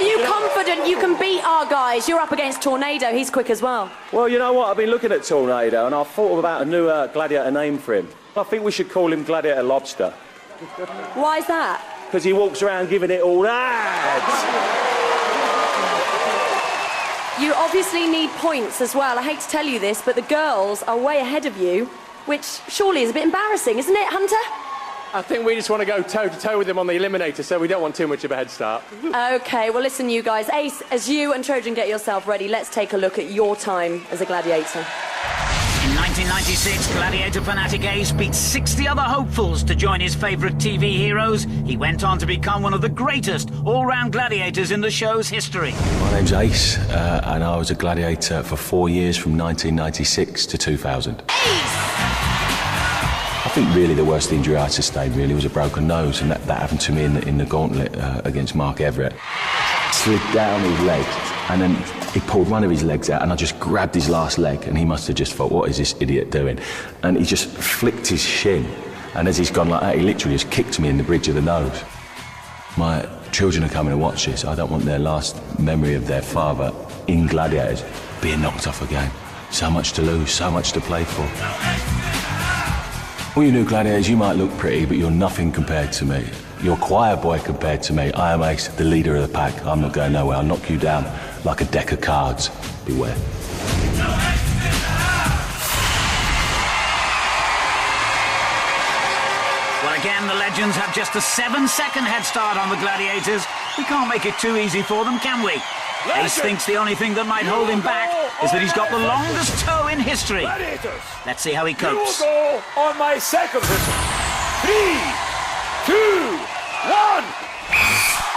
you confident you can beat our guys? You're up against Tornado. He's quick as well. Well, you know what? I've been looking at Tornado and I've thought about a new gladiator name for him. I think we should call him Gladiator Lobster. Why is that? Because he walks around giving it all that. You obviously need points as well. I hate to tell you this, but the girls are way ahead of you, which surely is a bit embarrassing, isn't it, Hunter? I think we just want to go toe-to-toe with him on the eliminator, so we don't want too much of a head start. OK, well, listen, you guys. Ace, as you and Trojan get yourself ready, let's take a look at your time as a gladiator. In 1996, Gladiator fanatic Ace beat 60 other hopefuls to join his favourite TV heroes. He went on to become one of the greatest all-round gladiators in the show's history. My name's Ace, and I was a gladiator for 4 years from 1996 to 2000. I think really the worst injury I sustained really was a broken nose, and that happened to me in the gauntlet against Mark Everett. Slid down his legs, and then he pulled one of his legs out, and I just grabbed his last leg, and he must have just thought, what is this idiot doing? And he just flicked his shin, and as he's gone like that, he literally just kicked me in the bridge of the nose. My children are coming to watch this. I don't want their last memory of their father in Gladiators being knocked off a game. So much to lose, so much to play for. All you new gladiators, you might look pretty, but you're nothing compared to me. You're choir boy compared to me. I am Ace, the leader of the pack. I'm not going nowhere. I'll knock you down like a deck of cards. Beware. Well, again, the Legends have just a 7-second head start on the Gladiators. We can't make it too easy for them, can we? Ace thinks the only thing that might hold him back is that he's got the longest toe in history. Gladiators, let's see how he copes. You go on my second whistle. 3, 2, 1.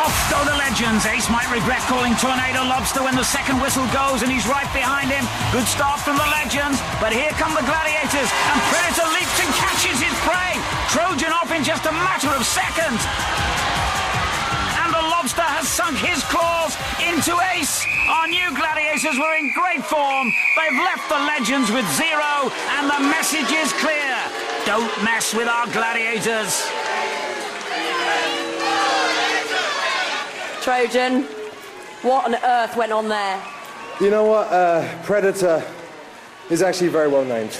Off go the Legends. Ace might regret calling Tornado Lobster when the second whistle goes, and he's right behind him. Good start from the Legends, but here come the Gladiators, and Predator leaps and catches his prey. Trojan off in just a matter of seconds. Lobster has sunk his claws into Ace. Our new gladiators were in great form. They've left the Legends with 0, and the message is clear. Don't mess with our gladiators. Trojan, what on earth went on there? You know what? Predator is actually very well named.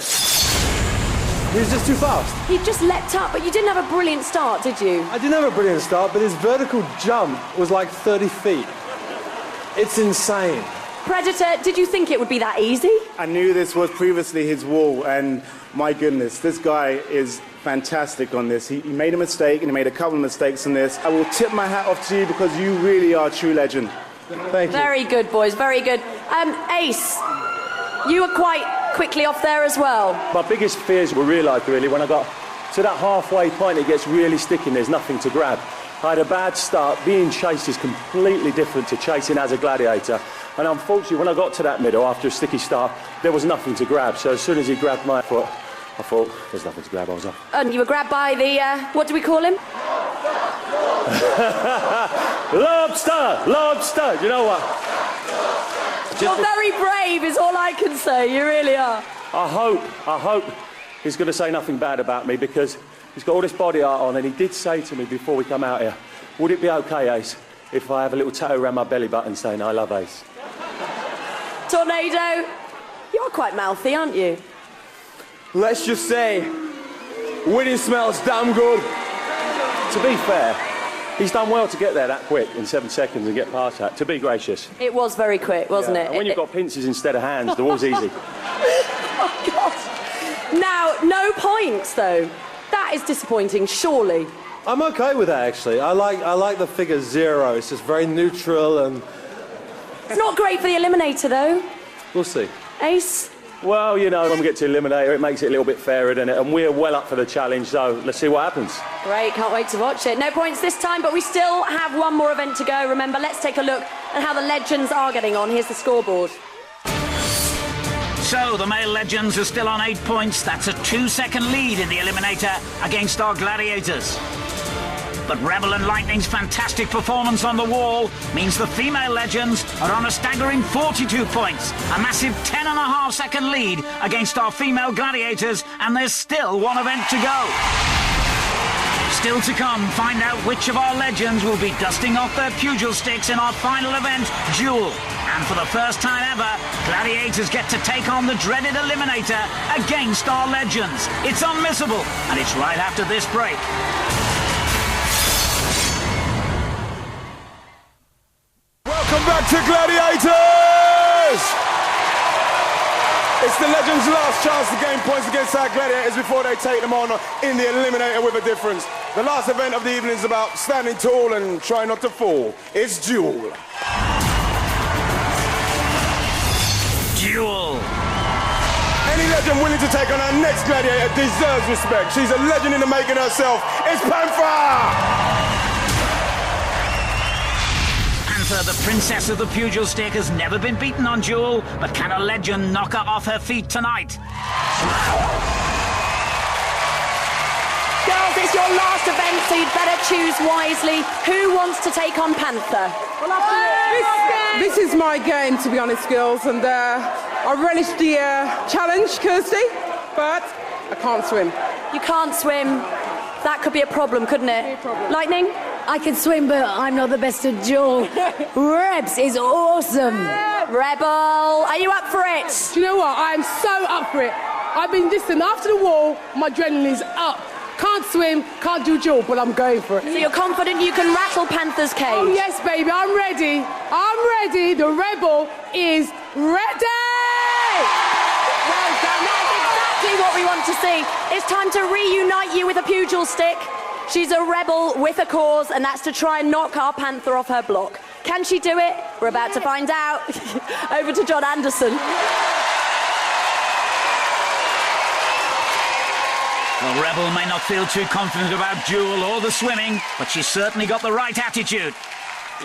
He was just too fast. He just leapt up, but you didn't have a brilliant start, did you? I didn't have a brilliant start, but his vertical jump was like 30 feet. It's insane. Predator, did you think it would be that easy? I knew this was previously his wall, and my goodness, this guy is fantastic on this. He made a mistake, and he made a couple of mistakes in this. I will tip my hat off to you because you really are a true legend. Thank you. Very good, boys, very good. Ace, you were quite quickly off there as well. My biggest fears were realised really when I got to that halfway point. It gets really sticky and there's nothing to grab. I had a bad start. Being chased is completely different to chasing as a gladiator, and unfortunately when I got to that middle after a sticky start there was nothing to grab, so as soon as he grabbed my foot I thought there's nothing to grab. I was off. And you were grabbed by the what do we call him? Lobster. You know what? You're very brave is all I can say. You really are. I hope he's going to say nothing bad about me, because he's got all this body art on, and he did say to me before we come out here, would it be okay, Ace, if I have a little tattoo around my belly button saying I love Ace? Tornado, you're quite mouthy, aren't you? Let's just say, winning smells damn good. To be fair, he's done well to get there that quick in 7 seconds and get past that, to be gracious. It was very quick, wasn't it? And when you've got pincers instead of hands, the wall's easy. Oh, God. Now, no points, though. That is disappointing, surely. I'm okay with that, actually. I like the figure 0. It's just very neutral, and it's not great for the eliminator, though. We'll see. Ace? Well, you know, when we get to Eliminator, it makes it a little bit fairer, doesn't it? And we're well up for the challenge, so let's see what happens. Great, can't wait to watch it. No points this time, but we still have one more event to go. Remember, let's take a look at how the Legends are getting on. Here's the scoreboard. So, the male Legends are still on 8 points. That's a 2-second lead in the Eliminator against our Gladiators. But Rebel and Lightning's fantastic performance on the wall means the female Legends are on a staggering 42 points, a massive 10.5-second lead against our female Gladiators, and there's still one event to go. Still to come, find out which of our legends will be dusting off their pugil sticks in our final event, Duel. And for the first time ever, Gladiators get to take on the dreaded Eliminator against our legends. It's unmissable, and it's right after this break. Welcome back to Gladiators! It's the Legends' last chance to gain points against our Gladiators before they take them on in the Eliminator with a difference. The last event of the evening is about standing tall and trying not to fall. It's Duel. Duel. Any legend willing to take on our next Gladiator deserves respect. She's a legend in the making herself. It's Panther! The princess of the pugil stick has never been beaten on Duel, but can a legend knock her off her feet tonight? Girls, it's your last event, so you'd better choose wisely. Who wants to take on Panther? This is my game, to be honest, girls, and I relish the challenge, Kirsty, but I can't swim. You can't swim. That could be a problem, couldn't it? Lightning? I can swim, but I'm not the best at Duel. Rebs is awesome. Rebel, are you up for it? Do you know what? I'm so up for it. I've been listening after the wall, my adrenaline's up. Can't swim, can't do Duel, but I'm going for it. So you're confident you can rattle Panther's cage? Oh, yes, baby, I'm ready. I'm ready. The Rebel is ready! Well done, that's exactly what we want to see. It's time to reunite you with a pugil stick. She's a rebel with a cause, and that's to try and knock our Panther off her block. Can she do it? We're about to find out. Over to John Anderson. Well, Rebel may not feel too confident about Duel or the swimming, but she's certainly got the right attitude.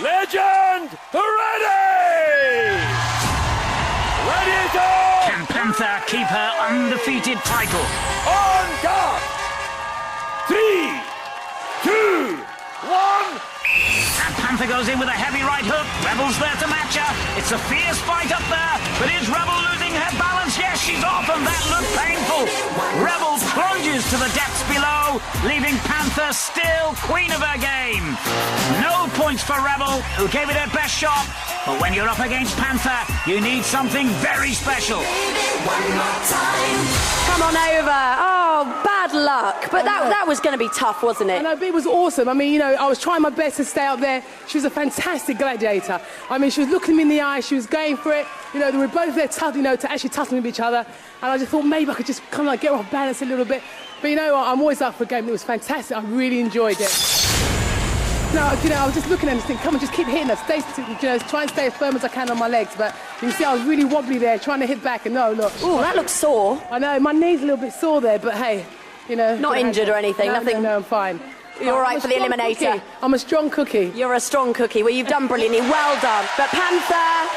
Legend, ready! Ready to... Can Panther keep her undefeated title? On guard! 3, 2, 1... And Panther goes in with a heavy right hook. Rebel's there to match her. It's a fierce fight up there, but is Rebel losing her balance? Yes, she's off, and that looked painful. Rebel plunges to the depths below, leaving Panther still queen of her game. No points for Rebel, who gave it her best shot. But when you're up against Panther, you need something very special. Come on over. Oh, bad luck. But that was going to be tough, wasn't it? I know, but it was awesome. I mean, you know, I was trying my best to stay up there. She was a fantastic gladiator. I mean, she was looking me in the eye. She was going for it. You know, they were both there, to actually tussling with each other. And I just thought maybe I could just kind of like get her off balance a little bit. But you know what? I'm always up for a game. It was fantastic. I really enjoyed it. No, you know, I was just looking at this thing. Come on, just keep hitting her. Stay, you know, try and stay as firm as I can on my legs. But you can see I was really wobbly there, trying to hit back. And no, look. Oh, that looks sore. I know, my knee's a little bit sore there. But hey, you know. Not injured or anything? Nothing? No, I'm fine. You're all right for the Eliminator? Cookie. I'm a strong cookie. You're a strong cookie. Well, you've done brilliantly. Well done. But Panther,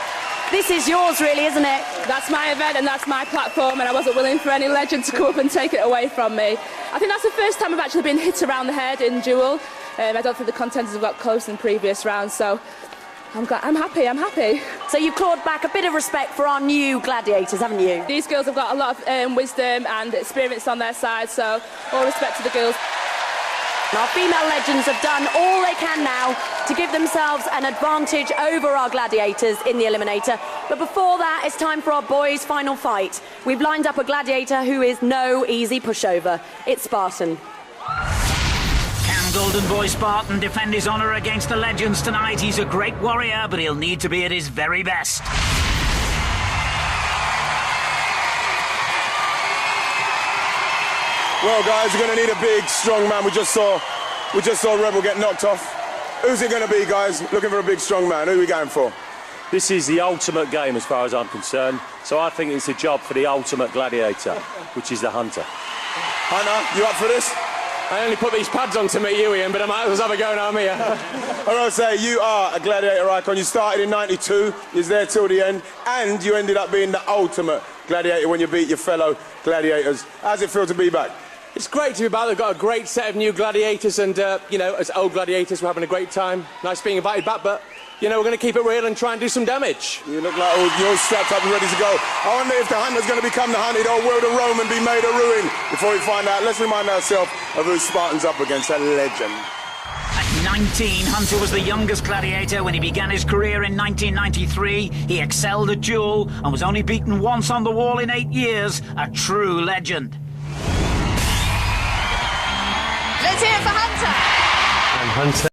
this is yours, really, isn't it? That's my event and that's my platform, and I wasn't willing for any legend to come up and take it away from me. I think that's the first time I've actually been hit around the head in Duel. I don't think the contenders have got close in previous rounds, so I'm happy. So you've clawed back a bit of respect for our new gladiators, haven't you? These girls have got a lot of wisdom and experience on their side, so all respect to the girls. Our female legends have done all they can now to give themselves an advantage over our gladiators in the Eliminator. But before that, it's time for our boys' final fight. We've lined up a gladiator who is no easy pushover. It's Spartan. Can Golden Boy Spartan defend his honour against the legends tonight? He's a great warrior, but he'll need to be at his very best. Well, guys, you're going to need a big, strong man. We just saw Rebel get knocked off. Who's it going to be, guys? Looking for a big, strong man. Who are we going for? This is the ultimate game as far as I'm concerned. So I think it's a job for the ultimate gladiator, which is the hunter. Hunter, you up for this? I only put these pads on to meet you, Ian, but I might as well have a go now, Mia. I want to say, you are a gladiator icon. You started in '92, you was there till the end, and you ended up being the ultimate gladiator when you beat your fellow gladiators. How's it feel to be back? It's great to be back. They've got a great set of new gladiators, and, you know, as old gladiators, we're having a great time. Nice being invited back, but you know, we're going to keep it real and try and do some damage. You look like you're all strapped up and ready to go. I wonder if the hunter's going to become the hunted, or will the Roman be made a ruin? Before we find out, let's remind ourselves of who Spartan's up against, a legend. At 19, Hunter was the youngest gladiator when he began his career in 1993. He excelled at duel and was only beaten once on the wall in 8 years. A true legend. Let's hear it for Hunter. And Hunter